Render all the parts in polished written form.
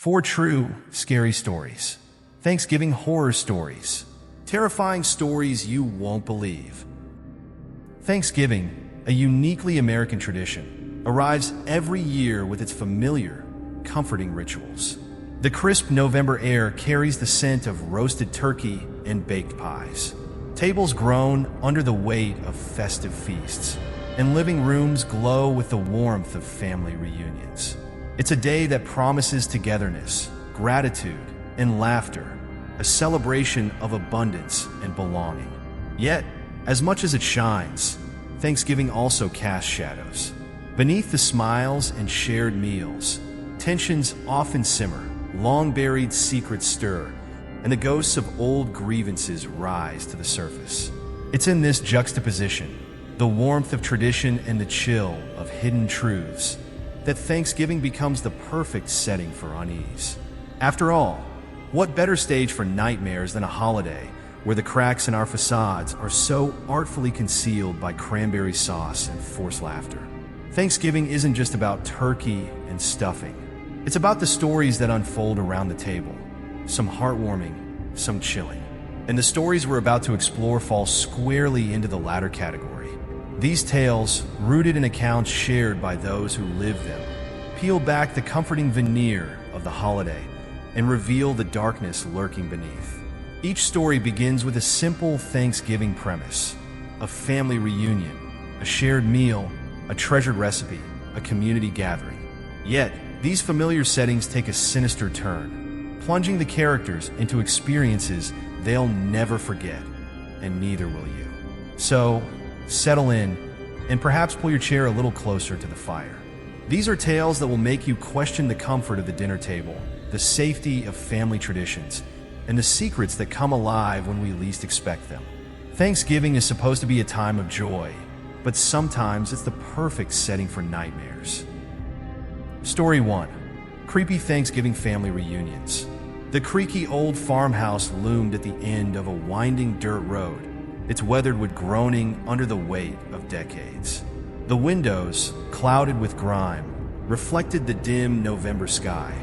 4 true, scary stories. Thanksgiving horror stories. Terrifying stories you won't believe. Thanksgiving, a uniquely American tradition, arrives every year with its familiar, comforting rituals. The crisp November air carries the scent of roasted turkey and baked pies. Tables groan under the weight of festive feasts, and living rooms glow with the warmth of family reunions. It's a day that promises togetherness, gratitude, and laughter, a celebration of abundance and belonging. Yet, as much as it shines, Thanksgiving also casts shadows. Beneath the smiles and shared meals, tensions often simmer, long-buried secrets stir, and the ghosts of old grievances rise to the surface. It's in this juxtaposition, the warmth of tradition and the chill of hidden truths, that Thanksgiving becomes the perfect setting for unease. After all, what better stage for nightmares than a holiday where the cracks in our facades are so artfully concealed by cranberry sauce and forced laughter? Thanksgiving isn't just about turkey and stuffing. It's about the stories that unfold around the table, some heartwarming, some chilling. And the stories we're about to explore fall squarely into the latter category. These tales, rooted in accounts shared by those who lived them, peel back the comforting veneer of the holiday and reveal the darkness lurking beneath. Each story begins with a simple Thanksgiving premise: a family reunion, a shared meal, a treasured recipe, a community gathering. Yet, these familiar settings take a sinister turn, plunging the characters into experiences they'll never forget, and neither will you. So, settle in, and perhaps pull your chair a little closer to the fire. These are tales that will make you question the comfort of the dinner table, the safety of family traditions, and the secrets that come alive when we least expect them. Thanksgiving is supposed to be a time of joy, but sometimes it's the perfect setting for nightmares. Story 1. Creepy Thanksgiving Family Reunions. The creaky old farmhouse loomed at the end of a winding dirt road, its weathered wood groaning under the weight of decades. The windows, clouded with grime, reflected the dim November sky,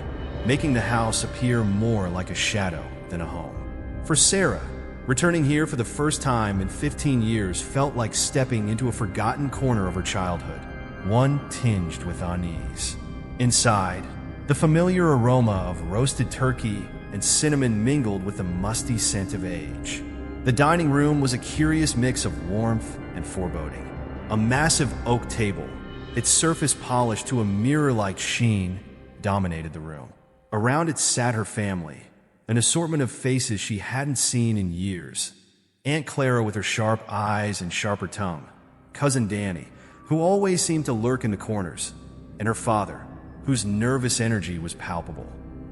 making the house appear more like a shadow than a home. For Sarah, returning here for the first time in 15 years felt like stepping into a forgotten corner of her childhood, one tinged with unease. Inside, the familiar aroma of roasted turkey and cinnamon mingled with the musty scent of age. The dining room was a curious mix of warmth and foreboding. A massive oak table, its surface polished to a mirror-like sheen, dominated the room. Around it sat her family, an assortment of faces she hadn't seen in years. Aunt Clara with her sharp eyes and sharper tongue, Cousin Danny, who always seemed to lurk in the corners, and her father, whose nervous energy was palpable.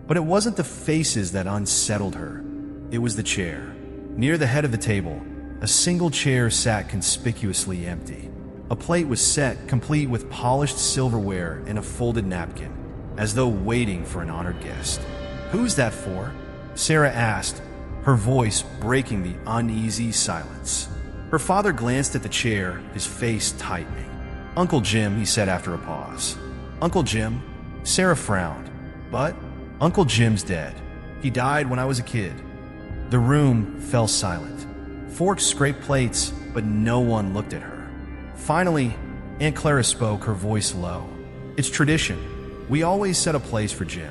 But it wasn't the faces that unsettled her. It was the chair. Near the head of the table, a single chair sat conspicuously empty. A plate was set, complete with polished silverware and a folded napkin, as though waiting for an honored guest. "Who's that for?" Sarah asked, her voice breaking the uneasy silence. Her father glanced at the chair, his face tightening. "Uncle Jim," he said after a pause. "Uncle Jim?" Sarah frowned. "But Uncle Jim's dead. He died when I was a kid." The room fell silent. Forks scraped plates, but no one looked at her. Finally, Aunt Clara spoke, her voice low. "It's tradition. We always set a place for Jim."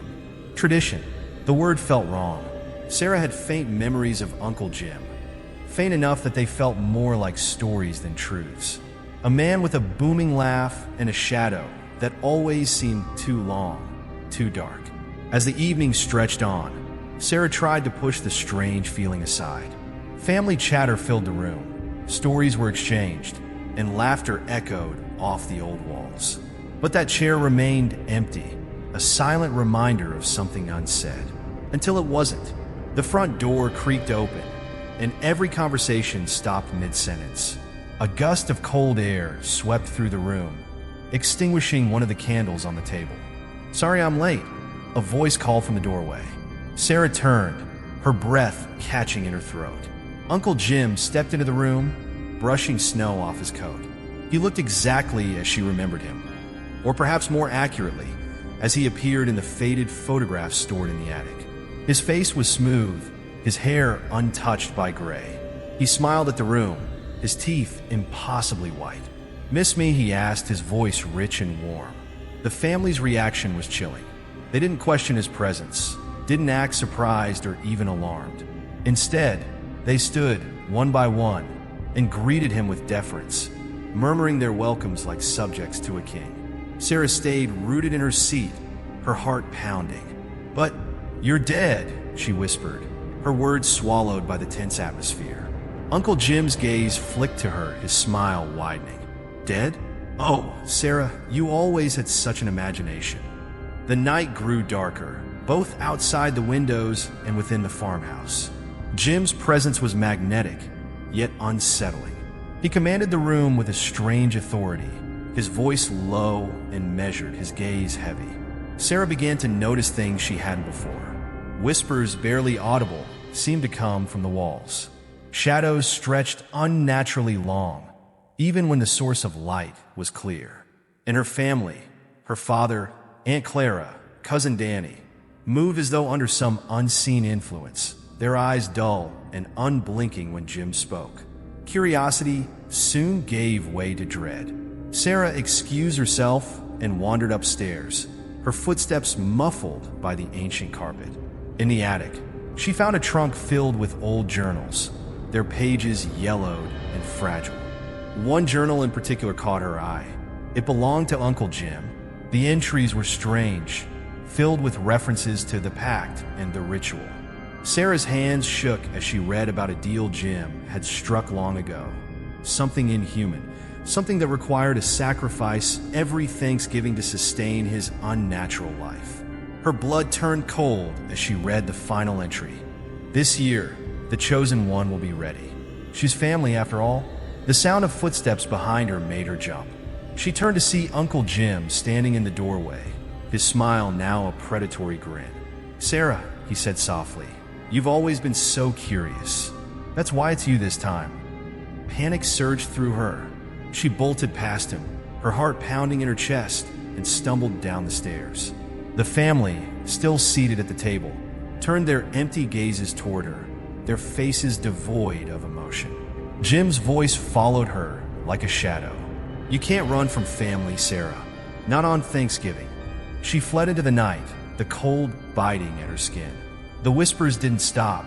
Tradition. The word felt wrong. Sarah had faint memories of Uncle Jim. Faint enough that they felt more like stories than truths. A man with a booming laugh and a shadow that always seemed too long, too dark. As the evening stretched on, Sarah tried to push the strange feeling aside. Family chatter filled the room. Stories were exchanged, and laughter echoed off the old walls. But that chair remained empty, a silent reminder of something unsaid. Until it wasn't. The front door creaked open, and every conversation stopped mid-sentence. A gust of cold air swept through the room, extinguishing one of the candles on the table. "Sorry I'm late," a voice called from the doorway. Sarah turned, her breath catching in her throat. Uncle Jim stepped into the room, brushing snow off his coat. He looked exactly as she remembered him, or perhaps more accurately, as he appeared in the faded photographs stored in the attic. His face was smooth, his hair untouched by gray. He smiled at the room, his teeth impossibly white. "Miss me?" he asked, his voice rich and warm. The family's reaction was chilling. They didn't question his presence, didn't act surprised or even alarmed. Instead, they stood, one by one, and greeted him with deference, murmuring their welcomes like subjects to a king. Sarah stayed rooted in her seat, her heart pounding. "But you're dead," she whispered, her words swallowed by the tense atmosphere. Uncle Jim's gaze flicked to her, his smile widening. "Dead? Oh, Sarah, you always had such an imagination." The night grew darker, both outside the windows and within the farmhouse. Jim's presence was magnetic, yet unsettling. He commanded the room with a strange authority, his voice low and measured, his gaze heavy. Sarah began to notice things she hadn't before. Whispers, barely audible, seemed to come from the walls. Shadows stretched unnaturally long, even when the source of light was clear. And her family, her father, Aunt Clara, Cousin Danny, moved as though under some unseen influence, their eyes dull and unblinking when Jim spoke. Curiosity soon gave way to dread. Sarah excused herself and wandered upstairs, her footsteps muffled by the ancient carpet. In the attic, she found a trunk filled with old journals, their pages yellowed and fragile. One journal in particular caught her eye. It belonged to Uncle Jim. The entries were strange, filled with references to the pact and the ritual. Sarah's hands shook as she read about a deal Jim had struck long ago. Something inhuman, something that required a sacrifice every Thanksgiving to sustain his unnatural life. Her blood turned cold as she read the final entry. This year, the chosen one will be ready. She's family after all. The sound of footsteps behind her made her jump. She turned to see Uncle Jim standing in the doorway, his smile now a predatory grin. "Sarah," he said softly, "you've always been so curious. That's why it's you this time." Panic surged through her. She bolted past him, her heart pounding in her chest, and stumbled down the stairs. The family, still seated at the table, turned their empty gazes toward her, their faces devoid of emotion. Jim's voice followed her like a shadow. "You can't run from family, Sarah. Not on Thanksgiving." She fled into the night, the cold biting at her skin. The whispers didn't stop,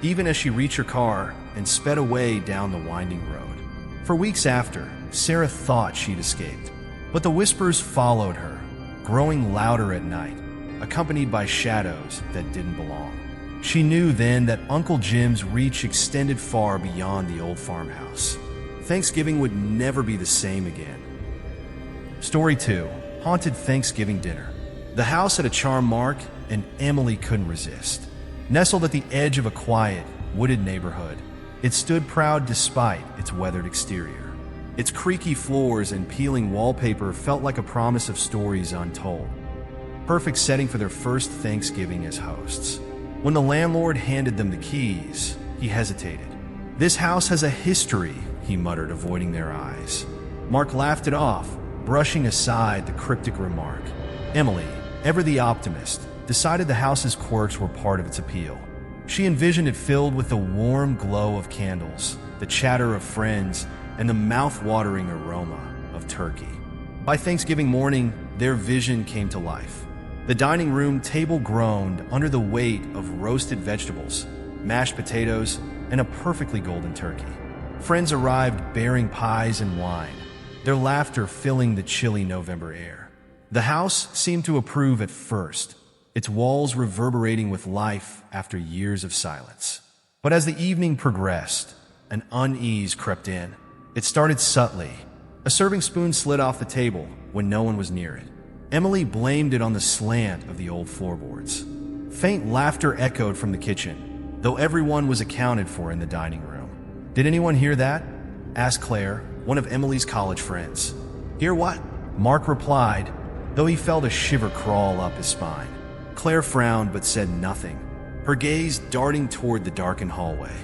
even as she reached her car and sped away down the winding road. For weeks after, Sarah thought she'd escaped, but the whispers followed her, growing louder at night, accompanied by shadows that didn't belong. She knew then that Uncle Jim's reach extended far beyond the old farmhouse. Thanksgiving would never be the same again. Story 2. Haunted Thanksgiving Dinner. The house had a charm mark, and Emily couldn't resist. Nestled at the edge of a quiet, wooded neighborhood, it stood proud despite its weathered exterior. Its creaky floors and peeling wallpaper felt like a promise of stories untold. Perfect setting for their first Thanksgiving as hosts. When the landlord handed them the keys, he hesitated. "This house has a history," he muttered, avoiding their eyes. Mark laughed it off, brushing aside the cryptic remark. Emily, ever the optimist, decided the house's quirks were part of its appeal. She envisioned it filled with the warm glow of candles, the chatter of friends, and the mouth-watering aroma of turkey. By Thanksgiving morning, their vision came to life. The dining room table groaned under the weight of roasted vegetables, mashed potatoes, and a perfectly golden turkey. Friends arrived bearing pies and wine, their laughter filling the chilly November air. The house seemed to approve at first, its walls reverberating with life after years of silence. But as the evening progressed, an unease crept in. It started subtly. A serving spoon slid off the table when no one was near it. Emily blamed it on the slant of the old floorboards. Faint laughter echoed from the kitchen, though everyone was accounted for in the dining room. "Did anyone hear that?" asked Claire, one of Emily's college friends. "Hear what?" Mark replied, though he felt a shiver crawl up his spine. Claire frowned but said nothing, her gaze darting toward the darkened hallway.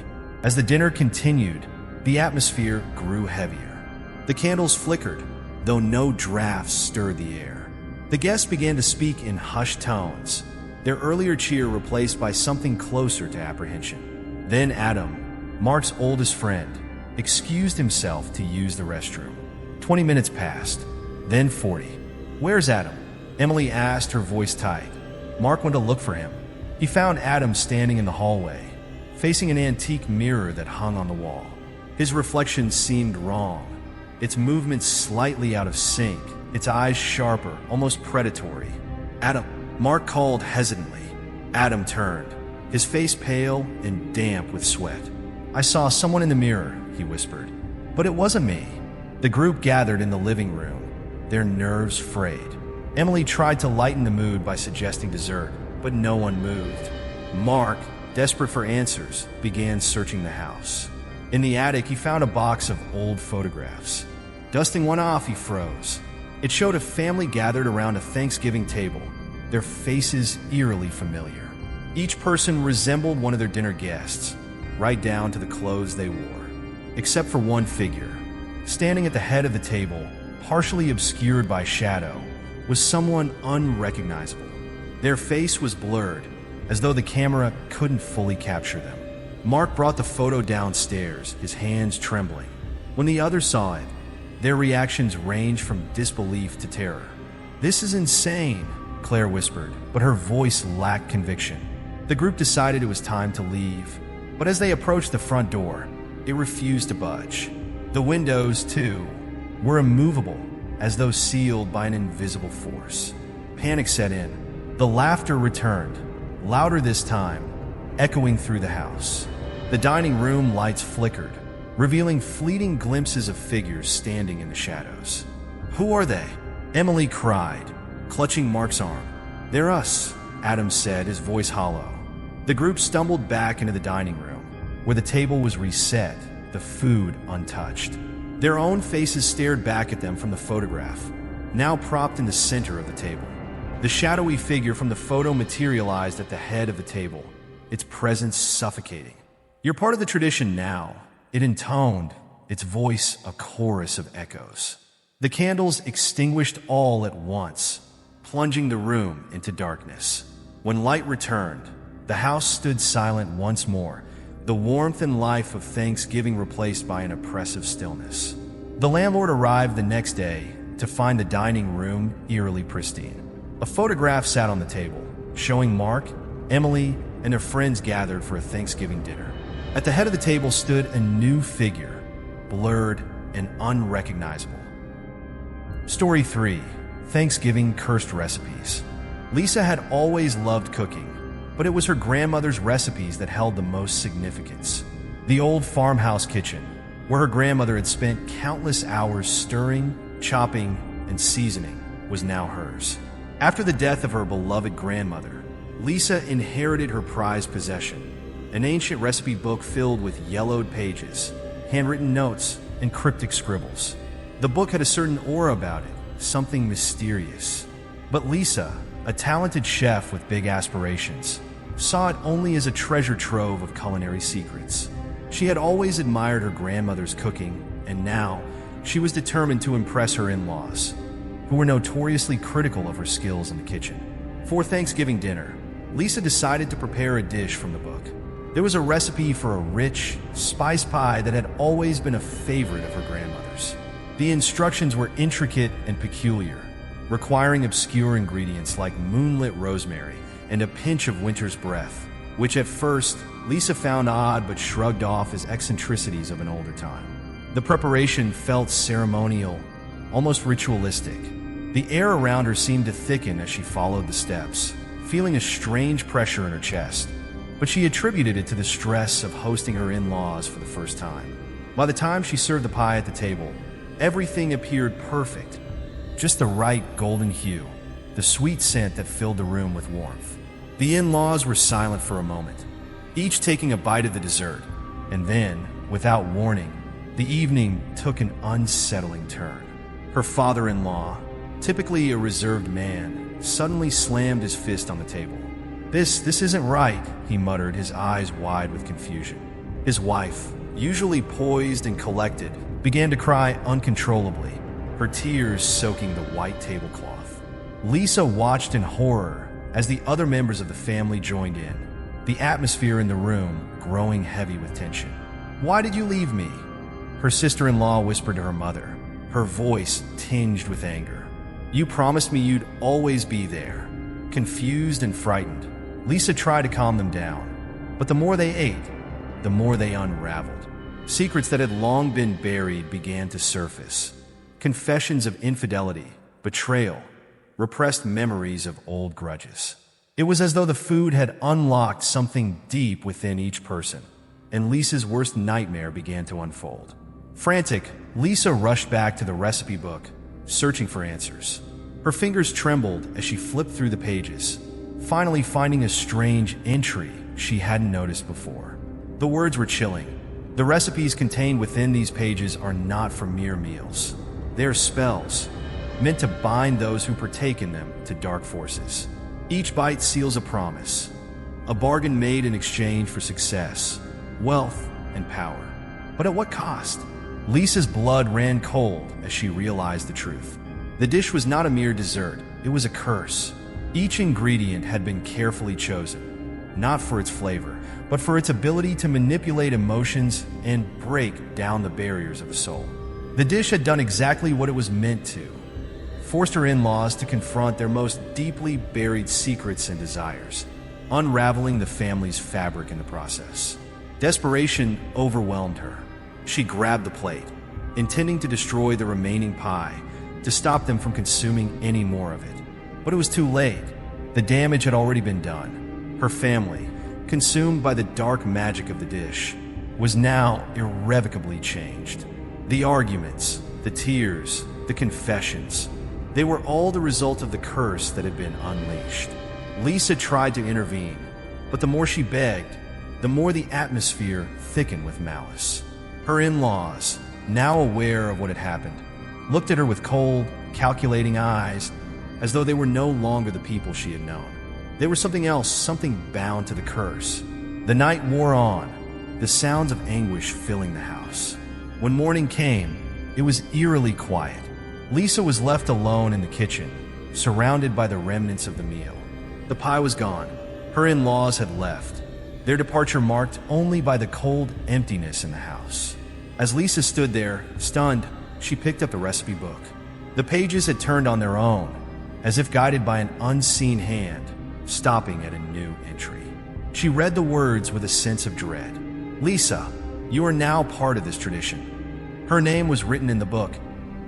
As the dinner continued, the atmosphere grew heavier. The candles flickered, though no drafts stirred the air. The guests began to speak in hushed tones, their earlier cheer replaced by something closer to apprehension. Then Adam, Mark's oldest friend, excused himself to use the restroom. 20 minutes passed, then 40. "Where's Adam?" Emily asked, her voice tight. Mark went to look for him. He found Adam standing in the hallway, facing an antique mirror that hung on the wall. His reflection seemed wrong, its movements slightly out of sync, its eyes sharper, almost predatory. "Adam," Mark called hesitantly. Adam turned, his face pale and damp with sweat. "I saw someone in the mirror," he whispered. "But it wasn't me." The group gathered in the living room, their nerves frayed. Emily tried to lighten the mood by suggesting dessert, but no one moved. Mark, desperate for answers, began searching the house. In the attic, he found a box of old photographs. Dusting one off, he froze. It showed a family gathered around a Thanksgiving table, their faces eerily familiar. Each person resembled one of their dinner guests, right down to the clothes they wore. Except for one figure. Standing at the head of the table, partially obscured by shadow, was someone unrecognizable. Their face was blurred, as though the camera couldn't fully capture them. Mark brought the photo downstairs, his hands trembling. When the others saw it, their reactions ranged from disbelief to terror. "This is insane," Claire whispered, but her voice lacked conviction. The group decided it was time to leave, but as they approached the front door, it refused to budge. The windows, too, were immovable, as though sealed by an invisible force. Panic set in. The laughter returned, louder this time, echoing through the house. The dining room lights flickered, revealing fleeting glimpses of figures standing in the shadows. "Who are they?" Emily cried, clutching Mark's arm. "They're us," Adam said, his voice hollow. The group stumbled back into the dining room, where the table was reset, the food untouched. Their own faces stared back at them from the photograph, now propped in the center of the table. The shadowy figure from the photo materialized at the head of the table, its presence suffocating. "You're part of the tradition now," it intoned, its voice a chorus of echoes. The candles extinguished all at once, plunging the room into darkness. When light returned, the house stood silent once more, the warmth and life of Thanksgiving replaced by an oppressive stillness. The landlord arrived the next day to find the dining room eerily pristine. A photograph sat on the table, showing Mark, Emily, and their friends gathered for a Thanksgiving dinner. At the head of the table stood a new figure, blurred and unrecognizable. Story 3. Thanksgiving Cursed Recipes. Lisa had always loved cooking, but it was her grandmother's recipes that held the most significance. The old farmhouse kitchen, where her grandmother had spent countless hours stirring, chopping, and seasoning, was now hers. After the death of her beloved grandmother, Lisa inherited her prized possession, an ancient recipe book filled with yellowed pages, handwritten notes, and cryptic scribbles. The book had a certain aura about it, something mysterious. But Lisa, a talented chef with big aspirations, saw it only as a treasure trove of culinary secrets. She had always admired her grandmother's cooking, and now she was determined to impress her in-laws, who were notoriously critical of her skills in the kitchen. For Thanksgiving dinner, Lisa decided to prepare a dish from the book. There was a recipe for a rich, spice pie that had always been a favorite of her grandmother's. The instructions were intricate and peculiar, requiring obscure ingredients like moonlit rosemary and a pinch of winter's breath, which at first Lisa found odd but shrugged off as eccentricities of an older time. The preparation felt ceremonial, almost ritualistic. The air around her seemed to thicken as she followed the steps, feeling a strange pressure in her chest, but she attributed it to the stress of hosting her in-laws for the first time. By the time she served the pie at the table, everything appeared perfect, just the right golden hue, the sweet scent that filled the room with warmth. The in-laws were silent for a moment, each taking a bite of the dessert, and then, without warning, the evening took an unsettling turn. Her father-in-law, typically a reserved man, suddenly slammed his fist on the table. This isn't right," he muttered, his eyes wide with confusion. His wife, usually poised and collected, began to cry uncontrollably, her tears soaking the white tablecloth. Lisa watched in horror as the other members of the family joined in, the atmosphere in the room growing heavy with tension. "Why did you leave me?" her sister-in-law whispered to her mother, her voice tinged with anger. "You promised me you'd always be there." Confused and frightened, Lisa tried to calm them down, but the more they ate, the more they unraveled. Secrets that had long been buried began to surface. Confessions of infidelity, betrayal, repressed memories of old grudges. It was as though the food had unlocked something deep within each person, and Lisa's worst nightmare began to unfold. Frantic, Lisa rushed back to the recipe book, searching for answers. Her fingers trembled as she flipped through the pages, finally finding a strange entry she hadn't noticed before. The words were chilling. The recipes contained within these pages are not for mere meals. They are spells, meant to bind those who partake in them to dark forces. Each bite seals a promise, a bargain made in exchange for success, wealth, and power. But at what cost? Lisa's blood ran cold as she realized the truth. The dish was not a mere dessert, it was a curse. Each ingredient had been carefully chosen, not for its flavor, but for its ability to manipulate emotions and break down the barriers of the soul. The dish had done exactly what it was meant to, forced her in-laws to confront their most deeply buried secrets and desires, unraveling the family's fabric in the process. Desperation overwhelmed her. She grabbed the plate, intending to destroy the remaining pie to stop them from consuming any more of it. But it was too late. The damage had already been done. Her family, consumed by the dark magic of the dish, was now irrevocably changed. The arguments, the tears, the confessions, they were all the result of the curse that had been unleashed. Lisa tried to intervene, but the more she begged, the more the atmosphere thickened with malice. Her in-laws, now aware of what had happened, looked at her with cold, calculating eyes, as though they were no longer the people she had known. They were something else, something bound to the curse. The night wore on, the sounds of anguish filling the house. When morning came, it was eerily quiet. Lisa was left alone in the kitchen, surrounded by the remnants of the meal. The pie was gone. Her in-laws had left, their departure marked only by the cold emptiness in the house. As Lisa stood there, stunned, she picked up the recipe book. The pages had turned on their own, as if guided by an unseen hand, stopping at a new entry. She read the words with a sense of dread. "Lisa, you are now part of this tradition." Her name was written in the book,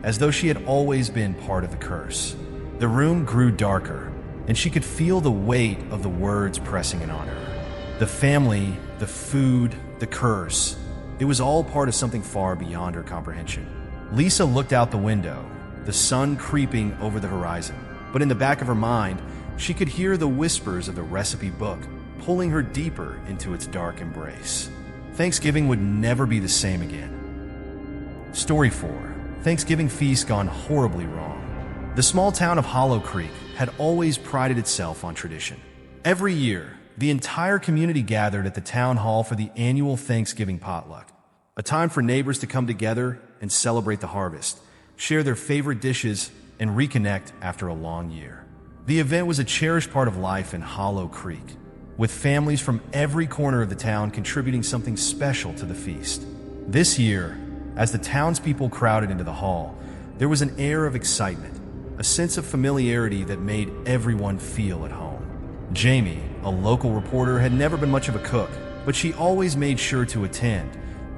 as though she had always been part of the curse. The room grew darker, and she could feel the weight of the words pressing in on her. The family, the food, the curse, it was all part of something far beyond her comprehension. Lisa looked out the window, the sun creeping over the horizon, but in the back of her mind, she could hear the whispers of the recipe book, pulling her deeper into its dark embrace. Thanksgiving would never be the same again. Story 4. Thanksgiving feast gone horribly wrong. The small town of Hollow Creek had always prided itself on tradition. Every year, the entire community gathered at the town hall for the annual Thanksgiving potluck, a time for neighbors to come together and celebrate the harvest, share their favorite dishes, and reconnect after a long year. The event was a cherished part of life in Hollow Creek, with families from every corner of the town contributing something special to the feast. This year, as the townspeople crowded into the hall, there was an air of excitement, a sense of familiarity that made everyone feel at home. Jamie, a local reporter, had never been much of a cook, but she always made sure to attend,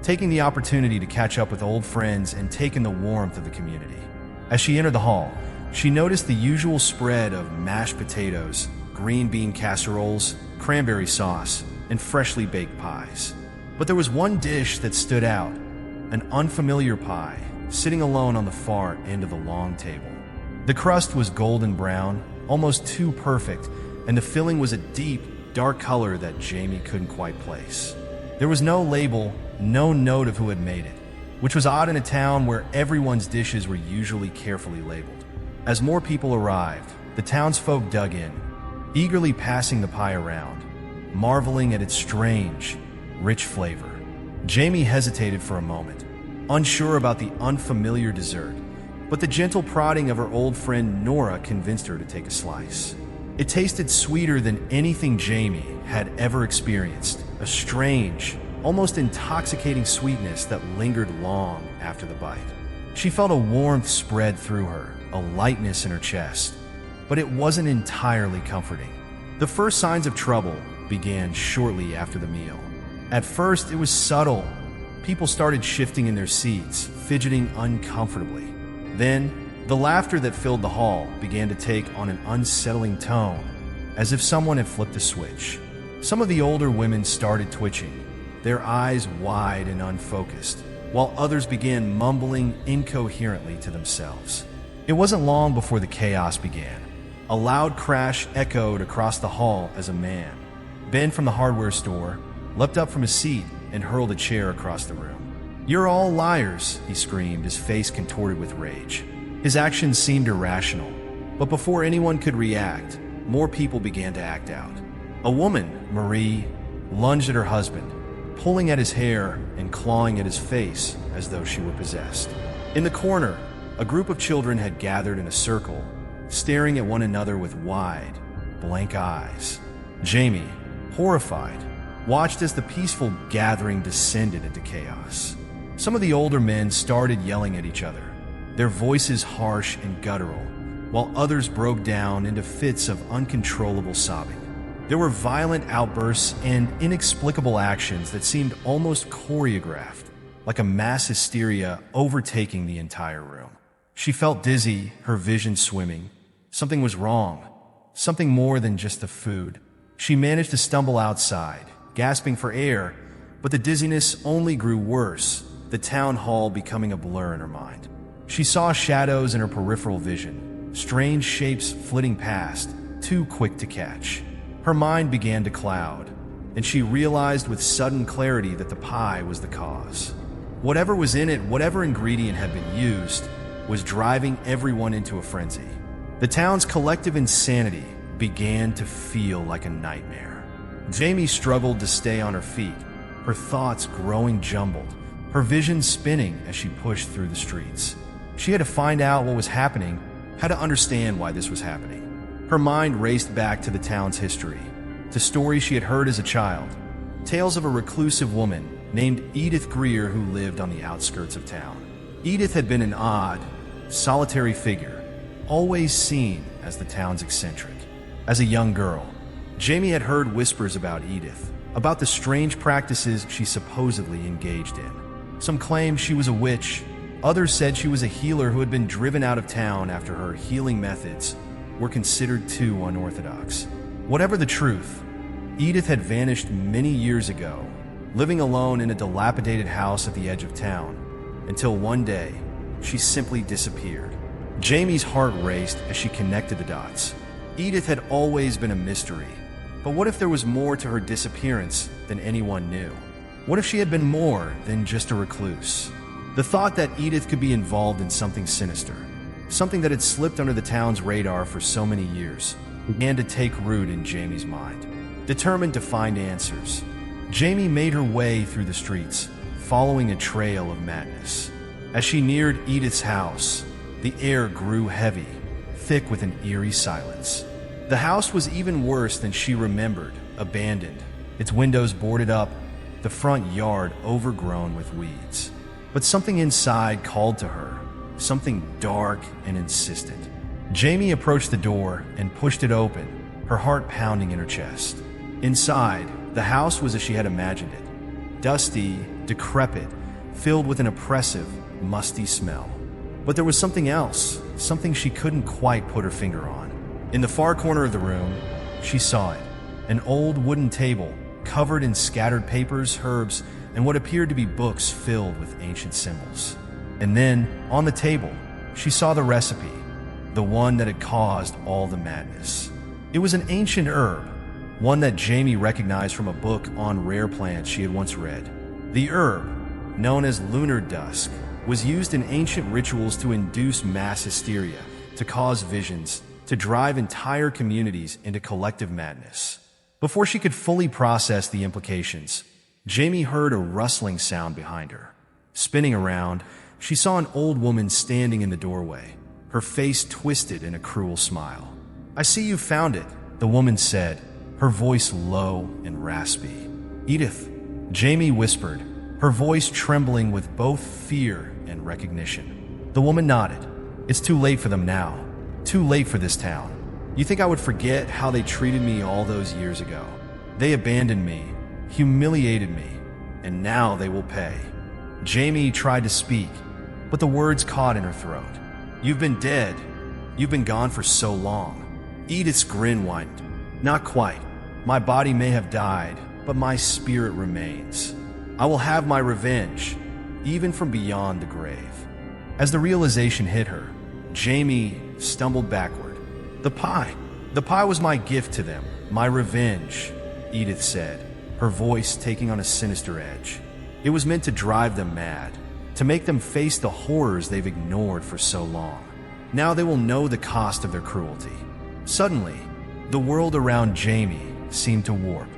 taking the opportunity to catch up with old friends and take in the warmth of the community. As she entered the hall, she noticed the usual spread of mashed potatoes, green bean casseroles, cranberry sauce, and freshly baked pies. But there was one dish that stood out, an unfamiliar pie, sitting alone on the far end of the long table. The crust was golden brown, almost too perfect, and the filling was a deep, dark color that Jamie couldn't quite place. There was no label, no note of who had made it, which was odd in a town where everyone's dishes were usually carefully labeled. As more people arrived, the townsfolk dug in, eagerly passing the pie around, marveling at its strange, rich flavor. Jamie hesitated for a moment, unsure about the unfamiliar dessert, but the gentle prodding of her old friend Nora convinced her to take a slice. It tasted sweeter than anything Jamie had ever experienced, a strange, almost intoxicating sweetness that lingered long after the bite. She felt a warmth spread through her, a lightness in her chest, but it wasn't entirely comforting. The first signs of trouble began shortly after the meal. At first, it was subtle. People started shifting in their seats, fidgeting uncomfortably. Then, the laughter that filled the hall began to take on an unsettling tone, as if someone had flipped a switch. Some of the older women started twitching, their eyes wide and unfocused, while others began mumbling incoherently to themselves. It wasn't long before the chaos began. A loud crash echoed across the hall as a man, Ben from the hardware store, leapt up from his seat and hurled a chair across the room. "You're all liars," he screamed, his face contorted with rage. His actions seemed irrational, but before anyone could react, more people began to act out. A woman, Marie, lunged at her husband, pulling at his hair and clawing at his face as though she were possessed. In the corner, a group of children had gathered in a circle, staring at one another with wide, blank eyes. Jamie, horrified, watched as the peaceful gathering descended into chaos. Some of the older men started yelling at each other, their voices harsh and guttural, while others broke down into fits of uncontrollable sobbing. There were violent outbursts and inexplicable actions that seemed almost choreographed, like a mass hysteria overtaking the entire room. She felt dizzy, her vision swimming. Something was wrong, something more than just the food. She managed to stumble outside, gasping for air, but the dizziness only grew worse, the town hall becoming a blur in her mind. She saw shadows in her peripheral vision, strange shapes flitting past, too quick to catch. Her mind began to cloud, and she realized with sudden clarity that the pie was the cause. Whatever was in it, whatever ingredient had been used, was driving everyone into a frenzy. The town's collective insanity began to feel like a nightmare. Jamie struggled to stay on her feet, her thoughts growing jumbled, her vision spinning as she pushed through the streets. She had to find out what was happening, had to understand why this was happening. Her mind raced back to the town's history, to stories she had heard as a child, tales of a reclusive woman named Edith Greer who lived on the outskirts of town. Edith had been an odd, solitary figure, always seen as the town's eccentric. As a young girl, Jamie had heard whispers about Edith, about the strange practices she supposedly engaged in. Some claimed she was a witch, others said she was a healer who had been driven out of town after her healing methods were considered too unorthodox. Whatever the truth, Edith had vanished many years ago, living alone in a dilapidated house at the edge of town, until one day, she simply disappeared. Jamie's heart raced as she connected the dots. Edith had always been a mystery, but what if there was more to her disappearance than anyone knew? What if she had been more than just a recluse? The thought that Edith could be involved in something sinister, something that had slipped under the town's radar for so many years, began to take root in Jamie's mind. Determined to find answers, Jamie made her way through the streets, following a trail of madness. As she neared Edith's house, the air grew heavy, thick with an eerie silence. The house was even worse than she remembered, abandoned, its windows boarded up, the front yard overgrown with weeds. But something inside called to her, something dark and insistent. Jamie approached the door and pushed it open, her heart pounding in her chest. Inside, the house was as she had imagined it, dusty, decrepit, filled with an oppressive, musty smell. But there was something else, something she couldn't quite put her finger on. In the far corner of the room, she saw it, an old wooden table covered in scattered papers, herbs, and what appeared to be books filled with ancient symbols. And then, on the table, she saw the recipe, the one that had caused all the madness. It was an ancient herb, one that Jamie recognized from a book on rare plants she had once read. The herb, known as lunar dusk, was used in ancient rituals to induce mass hysteria, to cause visions, to drive entire communities into collective madness. Before she could fully process the implications, Jamie heard a rustling sound behind her. Spinning around, she saw an old woman standing in the doorway, her face twisted in a cruel smile. "I see you found it," the woman said, her voice low and raspy. "Edith," Jamie whispered, her voice trembling with both fear and recognition. The woman nodded. "It's too late for them now. Too late for this town. You think I would forget how they treated me all those years ago? They abandoned me, humiliated me, and now they will pay." Jamie tried to speak, but the words caught in her throat. "You've been dead. You've been gone for so long." Edith's grin widened. "Not quite. My body may have died, but my spirit remains. I will have my revenge, even from beyond the grave." As the realization hit her, Jamie stumbled backward. The pie was my gift to them, my revenge," Edith said, her voice taking on a sinister edge. "It was meant to drive them mad, to make them face the horrors they've ignored for so long. Now they will know the cost of their cruelty." Suddenly, the world around Jamie seemed to warp.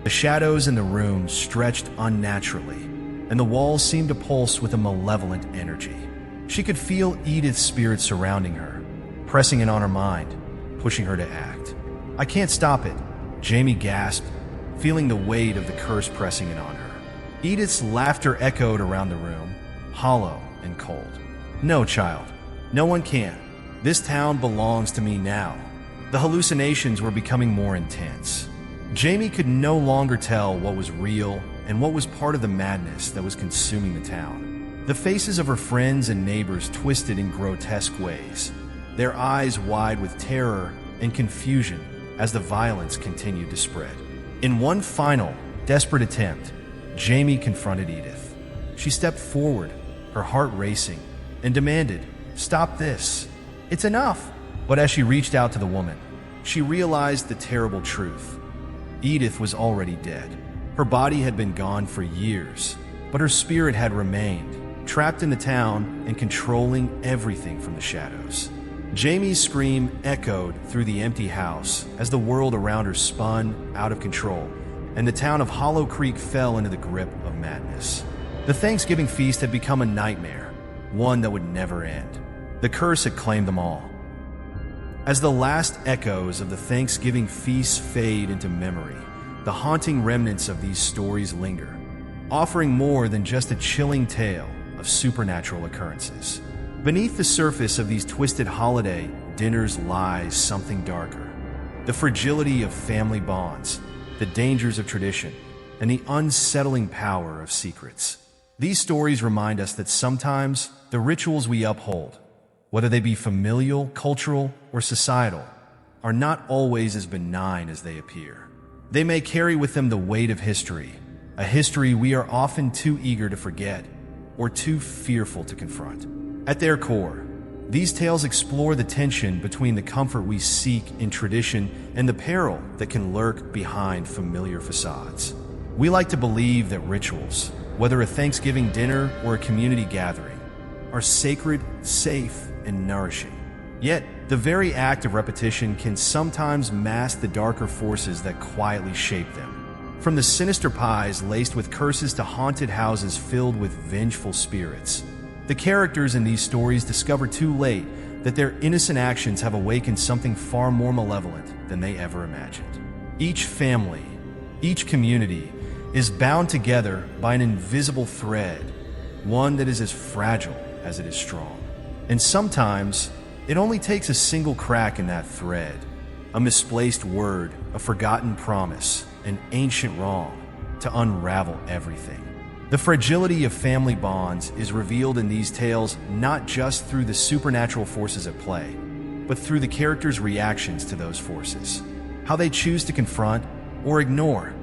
The shadows in the room stretched unnaturally, and the walls seemed to pulse with a malevolent energy. She could feel Edith's spirit surrounding her, pressing in on her mind, pushing her to act. "I can't stop it," Jamie gasped, feeling the weight of the curse pressing in on her. Edith's laughter echoed around the room, hollow and cold. "No, child. No one can. This town belongs to me now." The hallucinations were becoming more intense. Jamie could no longer tell what was real and what was part of the madness that was consuming the town. The faces of her friends and neighbors twisted in grotesque ways, their eyes wide with terror and confusion as the violence continued to spread. In one final, desperate attempt, Jamie confronted Edith. She stepped forward, her heart racing, and demanded, "Stop this. It's enough." But as she reached out to the woman, she realized the terrible truth. Edith was already dead. Her body had been gone for years, but her spirit had remained, trapped in the town and controlling everything from the shadows. Jamie's scream echoed through the empty house as the world around her spun out of control, and the town of Hollow Creek fell into the grip of madness. The Thanksgiving feast had become a nightmare, one that would never end. The curse had claimed them all. As the last echoes of the Thanksgiving feast fade into memory, the haunting remnants of these stories linger, offering more than just a chilling tale of supernatural occurrences. Beneath the surface of these twisted holiday dinners lies something darker: the fragility of family bonds, the dangers of tradition, and the unsettling power of secrets. These stories remind us that sometimes the rituals we uphold, whether they be familial, cultural, or societal, are not always as benign as they appear. They may carry with them the weight of history, a history we are often too eager to forget or too fearful to confront. At their core, these tales explore the tension between the comfort we seek in tradition and the peril that can lurk behind familiar facades. We like to believe that rituals, whether a Thanksgiving dinner or a community gathering, are sacred, safe, and nourishing. Yet, the very act of repetition can sometimes mask the darker forces that quietly shape them. From the sinister pies laced with curses to haunted houses filled with vengeful spirits, the characters in these stories discover too late that their innocent actions have awakened something far more malevolent than they ever imagined. Each family, each community, is bound together by an invisible thread, one that is as fragile as it is strong. And sometimes, it only takes a single crack in that thread, a misplaced word, a forgotten promise, an ancient wrong, to unravel everything. The fragility of family bonds is revealed in these tales not just through the supernatural forces at play, but through the characters' reactions to those forces, how they choose to confront or ignore.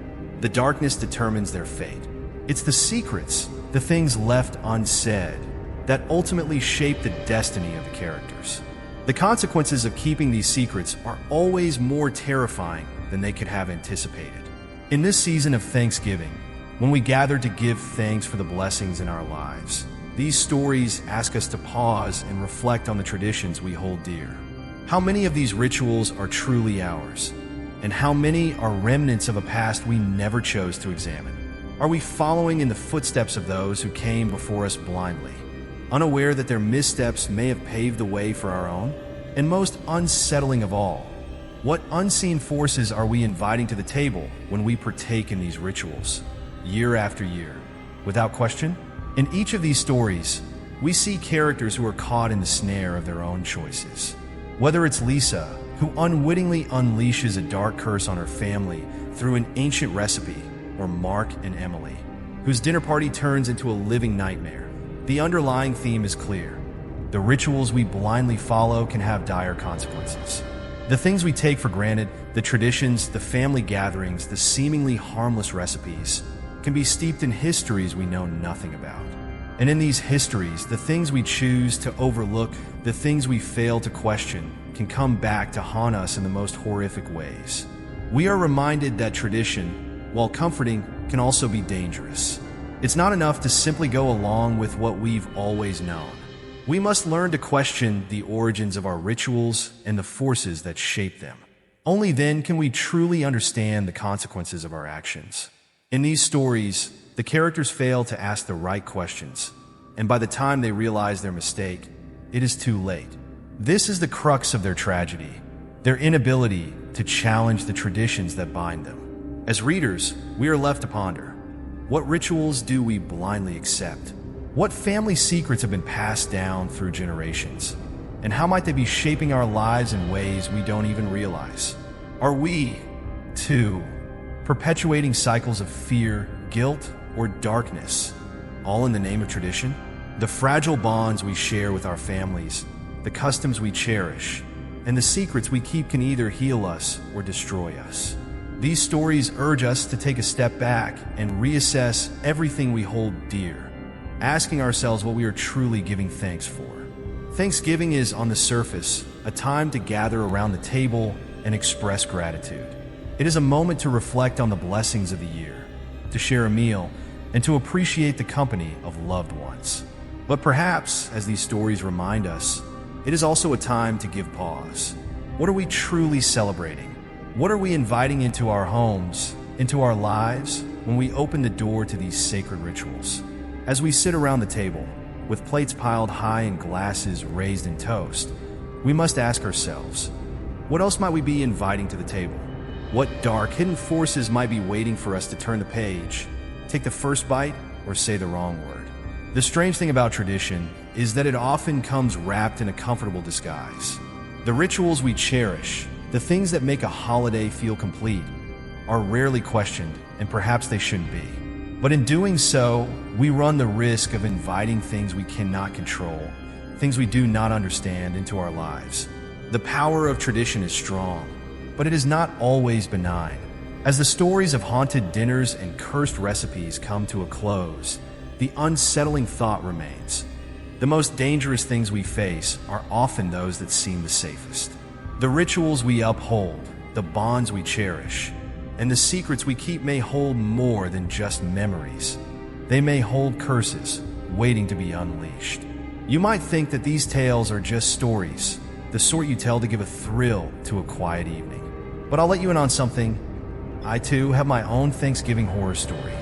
The darkness determines their fate. It's the secrets, the things left unsaid, that ultimately shape the destiny of the characters. The consequences of keeping these secrets are always more terrifying than they could have anticipated. In this season of Thanksgiving, when we gather to give thanks for the blessings in our lives, these stories ask us to pause and reflect on the traditions we hold dear. How many of these rituals are truly ours? And how many are remnants of a past we never chose to examine? Are we following in the footsteps of those who came before us blindly? unaware that their missteps may have paved the way for our own? And most unsettling of all, what unseen forces are we inviting to the table when we partake in these rituals, year after year? Without question, in each of these stories, we see characters who are caught in the snare of their own choices. Whether it's Lisa, who unwittingly unleashes a dark curse on her family through an ancient recipe, or Mark and Emily, whose dinner party turns into a living nightmare, the underlying theme is clear. The rituals we blindly follow can have dire consequences. The things we take for granted, the traditions, the family gatherings, the seemingly harmless recipes, can be steeped in histories we know nothing about. And in these histories, the things we choose to overlook, the things we fail to question, can come back to haunt us in the most horrific ways. We are reminded that tradition, while comforting, can also be dangerous. It's not enough to simply go along with what we've always known. We must learn to question the origins of our rituals and the forces that shape them. Only then can we truly understand the consequences of our actions. In these stories, the characters fail to ask the right questions, and by the time they realize their mistake, it is too late. This is the crux of their tragedy, their inability to challenge the traditions that bind them. As readers, we are left to ponder. What rituals do we blindly accept? What family secrets have been passed down through generations? And how might they be shaping our lives in ways we don't even realize? Are we, too, perpetuating cycles of fear, guilt, or darkness, all in the name of tradition? The fragile bonds we share with our families, the customs we cherish, and the secrets we keep can either heal us or destroy us. These stories urge us to take a step back and reassess everything we hold dear, asking ourselves what we are truly giving thanks for. Thanksgiving is, on the surface, a time to gather around the table and express gratitude. It is a moment to reflect on the blessings of the year, to share a meal, and to appreciate the company of loved ones. But perhaps, as these stories remind us, it is also a time to give pause. What are we truly celebrating? What are we inviting into our homes, into our lives, when we open the door to these sacred rituals? As we sit around the table, with plates piled high and glasses raised in toast, we must ask ourselves, what else might we be inviting to the table? What dark, hidden forces might be waiting for us to turn the page, take the first bite, or say the wrong word? The strange thing about tradition is that it often comes wrapped in a comfortable disguise. The rituals we cherish, the things that make a holiday feel complete, are rarely questioned, and perhaps they shouldn't be. But in doing so, we run the risk of inviting things we cannot control, things we do not understand, into our lives. The power of tradition is strong, but it is not always benign. As the stories of haunted dinners and cursed recipes come to a close, the unsettling thought remains. The most dangerous things we face are often those that seem the safest. The rituals we uphold, the bonds we cherish, and the secrets we keep may hold more than just memories. They may hold curses waiting to be unleashed. You might think that these tales are just stories, the sort you tell to give a thrill to a quiet evening. But I'll let you in on something. I too have my own Thanksgiving horror story.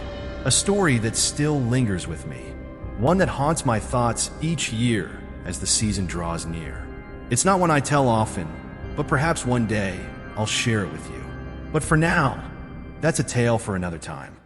A story that still lingers with me. One that haunts my thoughts each year as the season draws near. It's not one I tell often, but perhaps one day I'll share it with you. But for now, that's a tale for another time.